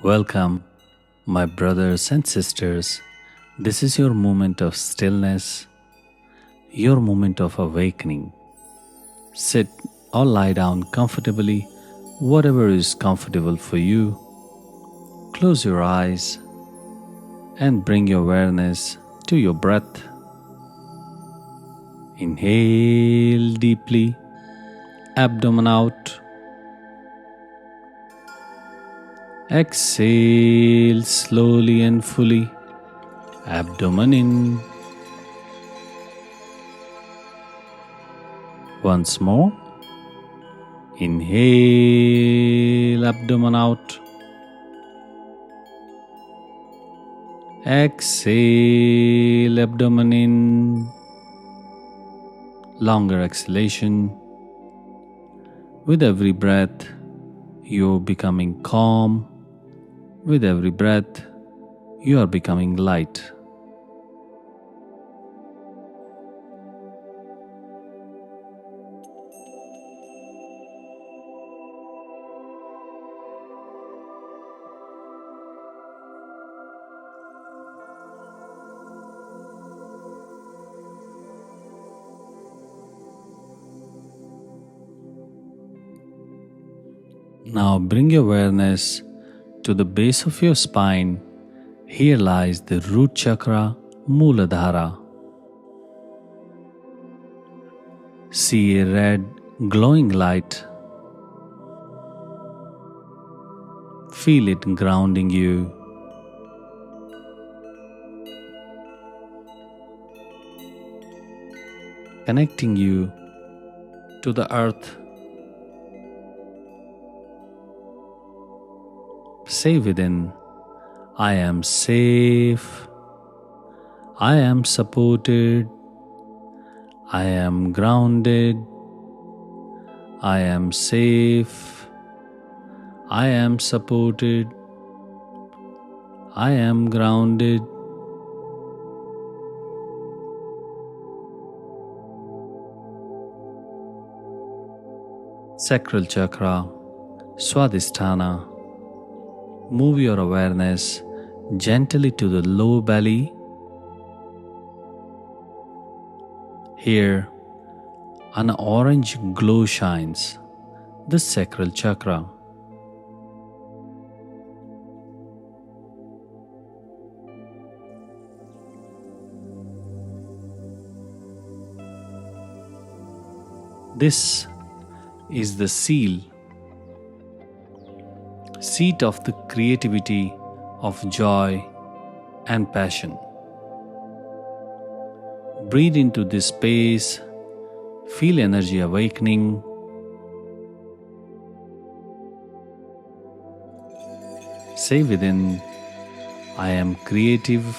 Welcome, my brothers and sisters. This is your moment of stillness, your moment of awakening. Sit or lie down comfortably, whatever is comfortable for you. Close your eyes and bring your awareness to your breath. Inhale deeply, abdomen out. Exhale slowly and fully, abdomen in. Once more. Inhale, abdomen out. Exhale, abdomen in. Longer exhalation. With every breath, you're becoming calm. With every breath, you are becoming light. Now bring your awareness to the base of your spine. Here lies the root chakra, Mooladhara. See a red glowing light. Feel it grounding you. Connecting you to the earth. Say within, I am safe, I am supported, I am grounded, I am safe, I am supported, I am grounded. Sacral chakra, Swadhisthana. Move your awareness gently to the low belly. Here, an orange glow shines, the sacral chakra. This is the seat of the creativity, of joy and passion. Breathe into this space, feel energy awakening. Say within, I am creative,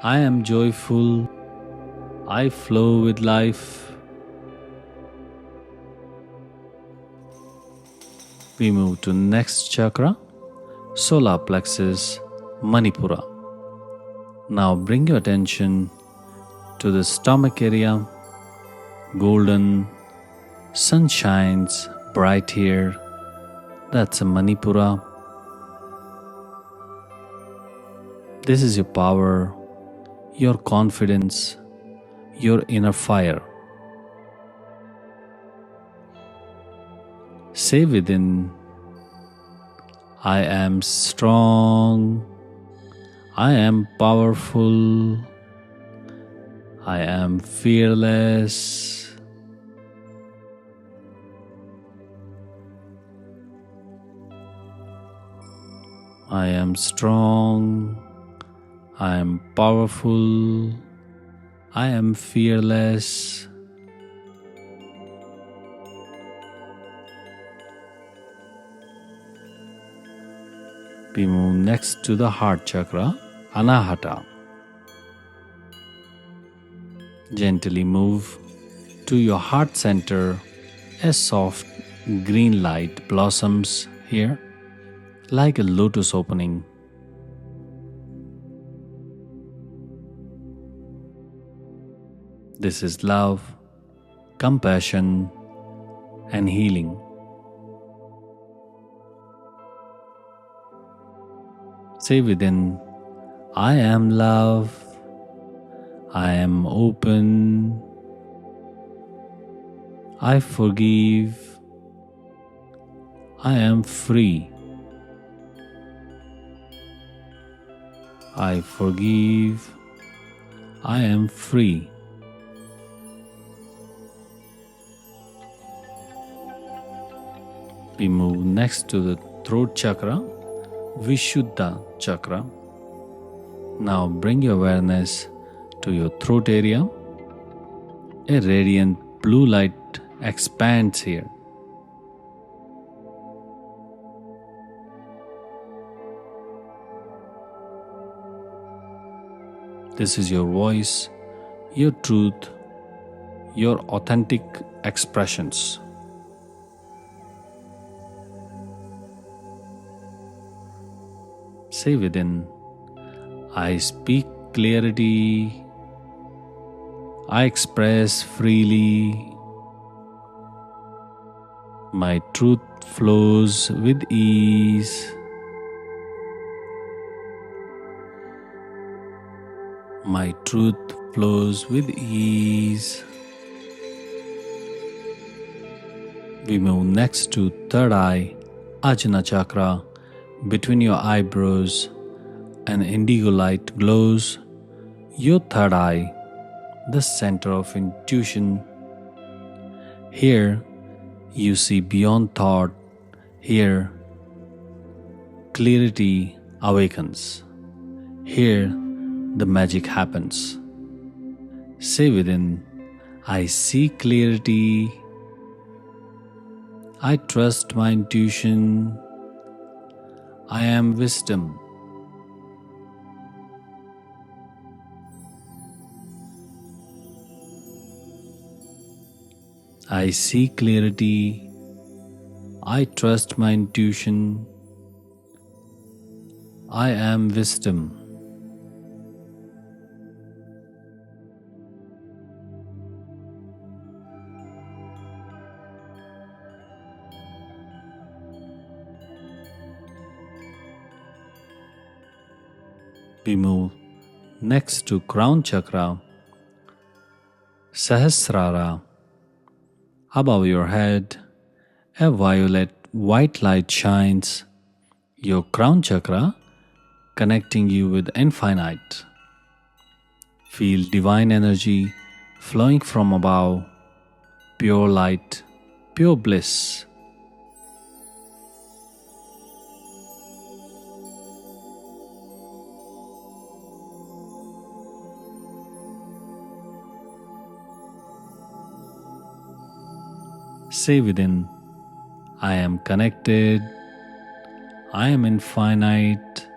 I am joyful, I flow with life. We move to next chakra, solar plexus, Manipura. Now bring your attention to the stomach area. Golden sun shines bright here. That's a Manipura. This is your power, your confidence, your inner fire. Say within, I am strong, I am powerful, I am fearless. I am strong, I am powerful, I am fearless. We move next to the heart chakra, Anahata. Gently move to your heart center. A soft green light blossoms here like a lotus opening. This is love, compassion, and healing. Say within, I am love, I am open, I forgive, I am free. I forgive, I am free. We move next to the throat chakra, Vishuddha chakra. Now bring your awareness to your throat area. A radiant blue light expands here. This is your voice, your truth, your authentic expressions. Say within, I speak clarity, I express freely, my truth flows with ease, my truth flows with ease. We move next to third eye, Ajna chakra. Between your eyebrows, an indigo light glows. Your third eye, the center of intuition. Here, you see beyond thought. Here, clarity awakens. Here, the magic happens. Say within, I see clarity. I trust my intuition. I am wisdom. I see clarity. I trust my intuition. I am wisdom. We move next to crown chakra, Sahasrara. Above your head, a violet white light shines. Your crown chakra connecting you with infinite. Feel divine energy flowing from above, pure light, pure bliss. Say within, I am connected, I am infinite,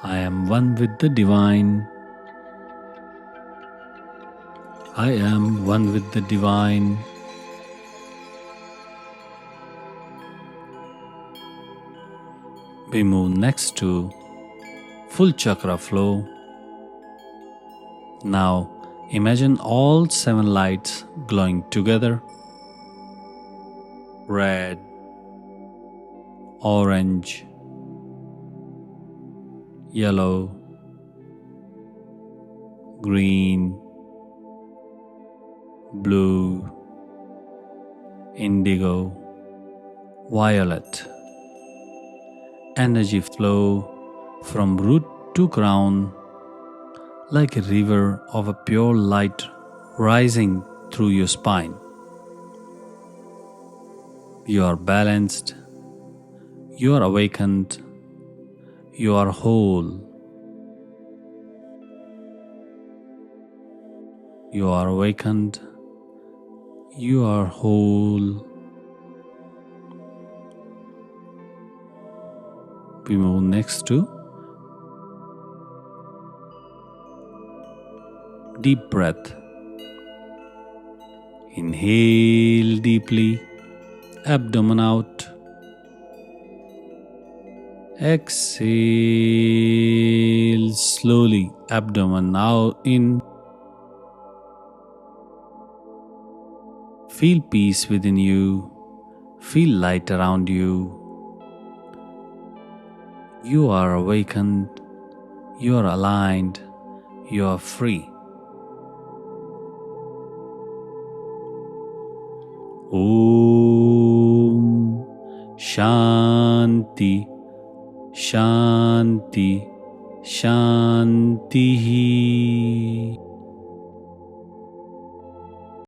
I am one with the divine. I am one with the divine. We move next to full chakra flow. Now imagine all 7 lights glowing together. Red, orange, yellow, green, blue, indigo, violet. Energy flow from root to crown like a river of a pure light rising through your spine. You are balanced, you are awakened, you are whole. You are awakened, you are whole. We move next to deep breath. Inhale deeply, abdomen out. Exhale slowly, abdomen out in. Feel peace within you, feel light around you. You are awakened, you are aligned, you are free. Om Shanti Shanti Shanti.